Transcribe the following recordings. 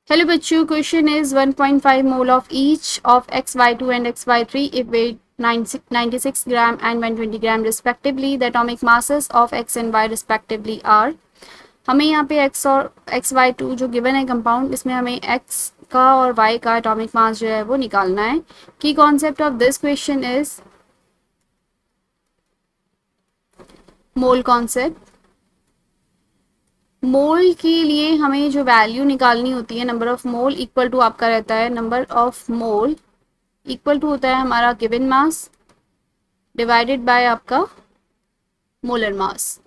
Hello बच्चों, question is 1.5 mole of each of XY2 and XY3 if weight 96 gram and 120 gram respectively the atomic masses of X and Y respectively are. हमें यहाँ पे X और XY2 जो given है compound, इसमें हमें X का और Y का एटॉमिक मास जो है वो निकालना है। की concept of this question is mole concept. Mole के लिए हमें जो वैल्यू निकालनी होती है, number of mole equal to आपका रहता है number of mole equal to होता है हमारा गिवन मास डिवाइडेड बाय आपका मोलर मास।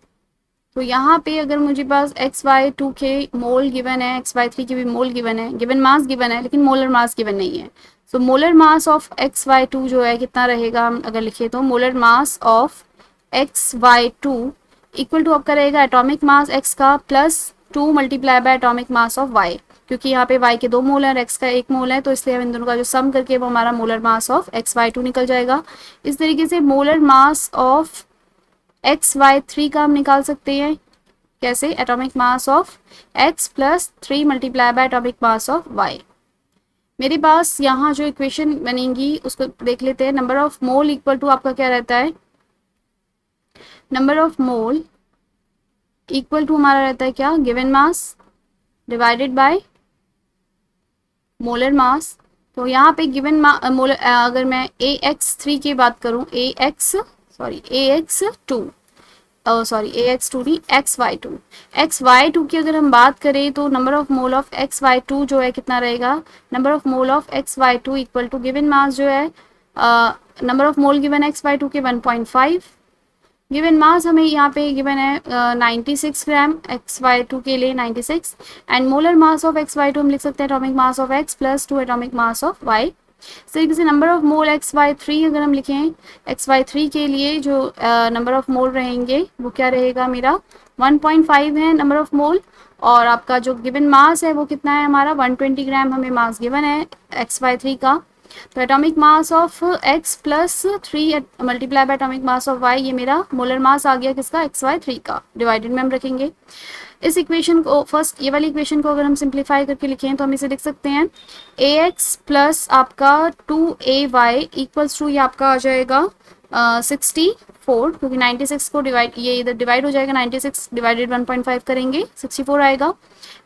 तो यहाँ पे अगर मुझे पास XY2 के मोल गिवन है, XY3 के भी मोल गिवन है, गिवन मास गिवन है, लेकिन मोलर मास गिवन नहीं है। So molar mass of XY2 जो है कितना रहेगा, हम अगर लिखे तो molar mass of XY2 equal to आपका रहेगा एटॉमिक मास X का plus 2 multiply by atomic mass of Y। क्योंकि यहाँ पे Y के 2 मोल है और X का 1 मोल है, तो इसलिए हम इन दोनों का जो सम करके वो हमारा मोलर मास ऑफ XY2 निकल जाएगा। इस तरीके से मोलर मास ऑफ XY3 का हम निकाल सकते हैं। कैसे? Atomic mass of X plus 3 multiply by atomic mass of Y। मेरे पास यहाँ जो इक्वेशन बनेगी उसको देख लेते हैं। Number of mole equal to आपका क्या रहता है, number of mole equal to हमारा रहता है क्या, given mass divided by molar mass. तो यहाँ पे गिवन मोलर, अगर मैं AX3 की बात करूँ, AX2 AX2 नहीं, XY2 की अगर हम बात करें तो number of mole of XY2 जो है कितना रहेगा, number of mole of XY2 equal to given mass जो है, नंबर ऑफ मोल गिवन है XY2 के 1.5, गिवन मास हमें यहाँ पे गिवन है 96 ग्राम, XY2 के लिए 96, and molar mass of XY2 हम लिख सकते हैं atomic mass of X plus 2 atomic mass of Y। इस तरीके से नंबर ऑफ मोल XY3 अगर हम लिखें, XY3 के लिए जो नंबर ऑफ मोल रहेंगे वो क्या रहेगा, मेरा 1.5 है नंबर ऑफ मोल, और आपका जो गिवन मास है वो कितना है हमारा 120 ग्राम हमें मास गिवन है XY3 का। तो atomic mass of X plus 3 multiply by atomic mass of Y, ये मेरा मोलर मास आ गया किसका, XY3 का। डिवाइडेड में हम रखेंगे इस इक्वेशन को, फर्स्ट ये वाली इक्वेशन को अगर हम सिंप्लीफाई करके लिखें तो हम इसे लिख सकते हैं AX प्लस आपका 2AY इक्वल्स टू, ये आपका आ जाएगा 64, क्योंकि 96 को डिवाइड, ये इधर डिवाइड हो जाएगा, 96 डिवाइडेड 1.5 करेंगे 64 आएगा।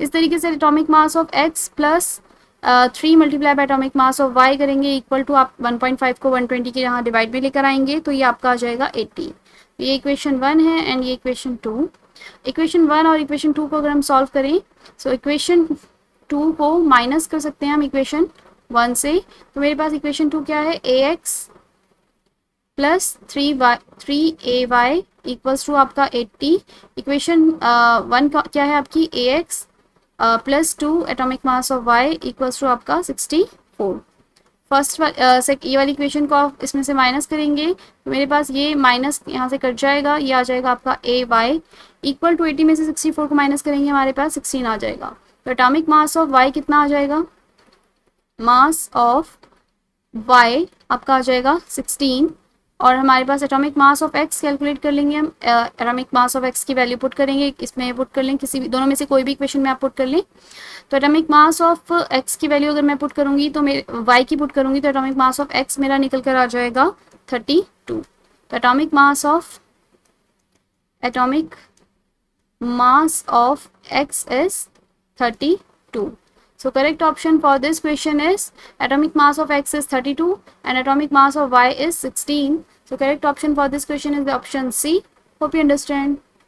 इस तरीके से atomic mass of X plus 3 multiply by atomic mass of Y करेंगे इक्वल टू, आप 1.5 को 120 के यहाँ डिवाइड में लेकर आएंगे तो ये आपका आ जाएगा 80। तो ये इक्वेशन 1 है एंड ये इक्वेशन 2। इक्वेशन 1 और इक्वेशन 2 को अगर हम सॉल्व करें, सो इक्वेशन 2 को माइनस कर सकते हैं हम इक्वेशन 1 से। तो मेरे पास इक्वेशन 2 क्या है, AX plus 3AY equals to आपका 80। इक्वेशन 1 का क्या है आपकी, AX plus 2 atomic mass of Y equals to आपका 64। फर्स्ट ये वाली इक्वेशन को आप इसमें से माइनस करेंगे तो मेरे पास ये माइनस यहाँ से कट जाएगा, ये आ जाएगा आपका AY इक्वल टू 80 में से 64 को माइनस करेंगे हमारे पास 16 आ जाएगा। तो एटॉमिक मास ऑफ Y कितना आ जाएगा, मास ऑफ Y आपका आ जाएगा 16, और हमारे पास atomic mass of X calculate कर लेंगे हम। एटॉमिक मास ऑफ X की वैल्यू पुट करेंगे, इसमें पुट कर लें, किसी भी दोनों में से कोई भी इक्वेशन में आप पुट कर लें। तो एटॉमिक मास ऑफ X की वैल्यू अगर मैं पुट करूंगी तो मेरे Y की पुट करूंगी तो एटॉमिक मास ऑफ X मेरा निकल कर आ जाएगा 32। तो atomic mass of X is 32. So correct option for this question is atomic mass of X is 32 and atomic mass of Y is 16. So correct option for this question is the option C. Hope you understand.